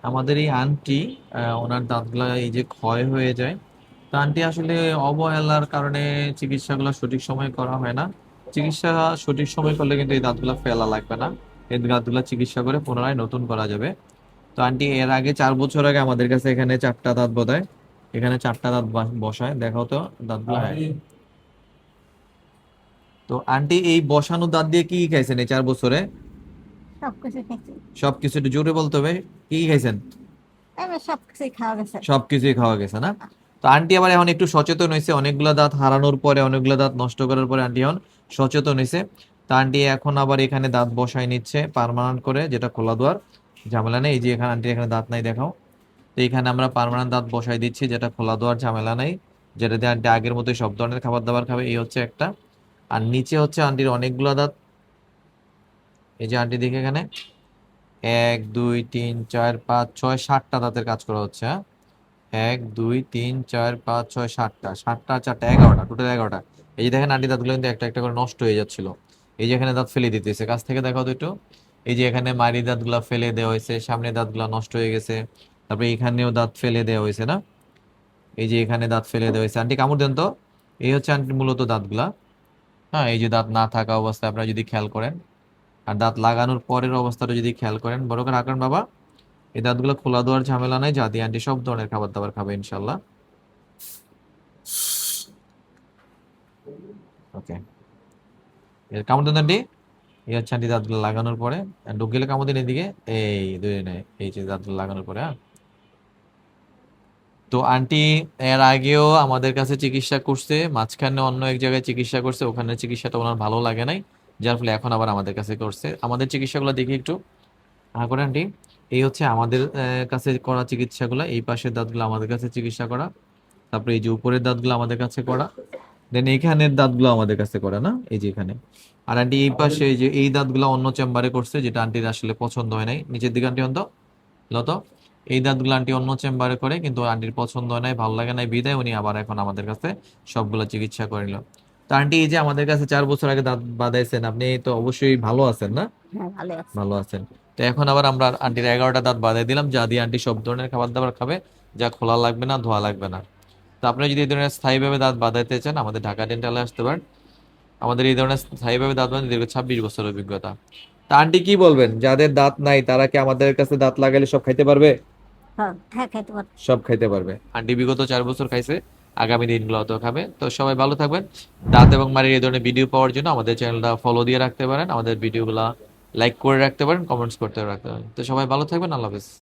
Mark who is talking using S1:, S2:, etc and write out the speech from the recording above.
S1: আমাদের এই আন্টি ওনার দাঁতগুলা এই যে ক্ষয় হয়ে যায়। তো আন্টি আসলে অবহেলার কারণে চিকিৎসাগুলো সঠিক সময়ে করা হয় না। চিকিৎসা সঠিক সময় করলে কিন্তু এই দাঁতগুলা ফেলা লাগবে না। এই দাঁতগুলা চিকিৎসা করে পুনরায় নতুন করা যাবে। তো আন্টি এর আগে 4 বছর আগে আমাদের কাছে এখানে 4টা দাঁত বোধহয়, এখানে 4টা দাঁত বসায় দেখাও তো দাঁতগুলো। হ্যাঁ। তো আন্টি এই বসানো দাঁত দিয়ে কি কি খাইছেন এই 4 বছরে?
S2: সবকিছু খেয়েছি।
S1: সবকিছু একটু জোরে বলতে হবে, কি কি খাইছেন?
S2: এবার সবকিছুই খাওয়া গেছে।
S1: সবকিছুই খাওয়া গেছে না? তো আন্টি আবার এখন একটু সচেতন হয়েছে, অনেকগুলা দাঁত হারানোর পরে, অনেকগুলা দাঁত নষ্ট করার পরে আন্টি এখন সচেতন হয়েছে। তো আন্টি এখন আবার এখানে দাঁত বসায় নিচ্ছে পার্মানেন্ট করে, যেটা খোলা দুয়ার, ঝামেলা নেই। এই যে এখানে আন্টি এখানে দাঁত নাই দেখাও। তো এখানে আমরা পার্মানেন্ট দাঁত বসাই দিচ্ছি, যেটা খোলা দুয়ার, ঝামেলা নাই, যেটা দিয়ে আন্টি আগের মতোই সব ধরনের খাবার দাবার খাবে। এই হচ্ছে একটা। আর নিচে হচ্ছে আন্টির অনেকগুলা দাঁত। এই যে আন্টি দেখে এখানে 1 2 3 4 5 6 7টা দাঁতের কাজ করা হচ্ছে, হ্যাঁ। 1 2 3 4 5 6 7টা, 7টা 4টা 11টা, টোটাল 11টা। এই যে দেখেন আন্টি দাঁতগুলো কিন্তু একটা একটা করে নষ্ট হয়ে যাচ্ছিল। এই যে এখানে দাঁত ফেলে দিতেছে, কাছ থেকে দেখাও তো একটু। এই যে এখানে মারি দাঁতগুলা ফেলে দেওয়া হয়েছে, সামনে দাঁতগুলা নষ্ট হয়ে গেছে। তারপরে এখানেও দাঁত ফেলে দেওয়া হয়েছে না? এই যে এখানে দাঁত ফেলে দেওয়া হয়েছে। আন্টি কামড় দেন তো। এই হচ্ছে আন্টি মূলত দাঁতগুলা। হ্যাঁ, এই যে দাঁত না থাকা অবস্থায় আপনারা যদি খেয়াল করেন, আর দাঁত লাগানোর পরের অবস্থাটা যদি খেয়াল করেন, বড় করে আঁকড়েন বাবা। এই দাঁতগুলো খোলা দেওয়ার ঝামেলা নাই, যা দিয়ে আন্টি সব ধরনের খাবার দাবার খাবে ইনশাল্লাহ। ওকে। কামড় দেন আন্টি। এই হচ্ছে আন্টি দাঁতগুলো লাগানোর পরে। ঢুক গেলে কামড় দিন এদিকে। এই দুই নেই, এই যে দাঁতগুলো লাগানোর পরে, হ্যাঁ। তো আন্টি এর আগেও আমাদের কাছে চিকিৎসা করছে, মাঝখানে অন্য এক জায়গায় চিকিৎসা করছে, ওখানে চিকিৎসাটা ওনার ভালো লাগে নাই, যার ফলে এখন আবার আমাদের কাছে করছে। আমাদের চিকিৎসাগুলো দেখি একটু করে আন্টি। এই হচ্ছে আমাদের কাছে করা চিকিৎসাগুলো। এই পাশের দাঁতগুলো আমাদের কাছে চিকিৎসা করা, তারপরে এই যে উপরের দাঁতগুলো আমাদের কাছে করা, দেন এইখানের দাঁতগুলো আমাদের কাছে করা না, এই যে এখানে। আর আন্টি এই পাশে এই যে এই দাঁতগুলো অন্য চেম্বারে করছে, যেটা আন্টির আসলে পছন্দ হয় নাই। নিচের দিকে আন্টি অন্ত লত, এই দাঁতগুলো আন্টি অন্য চেম্বারে করে, কিন্তু আন্টির পছন্দ হয় নাই, ভালো লাগে নাই, বিদায় উনি আবার এখন আমাদের কাছে সবগুলো চিকিৎসা করে নিল। তো আন্টি এই যে আমাদের কাছে 4 বছর আগে দাঁত বাঁধাইছেন, আপনি তো অবশ্যই ভালো আছেন না?
S2: হ্যাঁ, ভালো আছে।
S1: ভালো আছেন। তো এখন আবার আমরা আন্টির 11টা দাঁত বাঁধাই দিলাম, যা দিয়ে আন্টি সব ধরনের খাবার দাবার খাবে, যা খোলা লাগবে না, ধোয়া লাগবে না। তো আপনি যদি এই ধরনের স্থায়ীভাবে দাঁত বাঁধাইতে চান, আমাদের ঢাকা ডেন্টালে আসতে পারেন। আমাদের এই ধরনের স্থায়ীভাবে দাঁত বাঁধাতে দীর্ঘ 26 বছর অভিজ্ঞতা। তা আন্টি কি বলবেন, যাদের দাঁত নাই তারা কি আমাদের কাছে দাঁত লাগালে সব খাইতে পারবে?
S2: হ্যাঁ, হ্যাঁ, খাইতে পারবো।
S1: সব খাইতে পারবে। আন্টি বিগত 4 বছর খাইছে, আগামী দিনগুলোতেও খাবে। তো সবাই ভালো থাকবেন। দাঁত এবং মাড়ির এই ধরনের ভিডিও পাওয়ার জন্য আমাদের চ্যানেলটা ফলো দিয়ে রাখতে পারেন, আমাদের ভিডিওগুলা লাইক করে রাখতে পারেন, কমেন্টস করতে রাখতে পারেন। তো সবাই ভালো থাকবেন, আল্লাহ হাফেজ।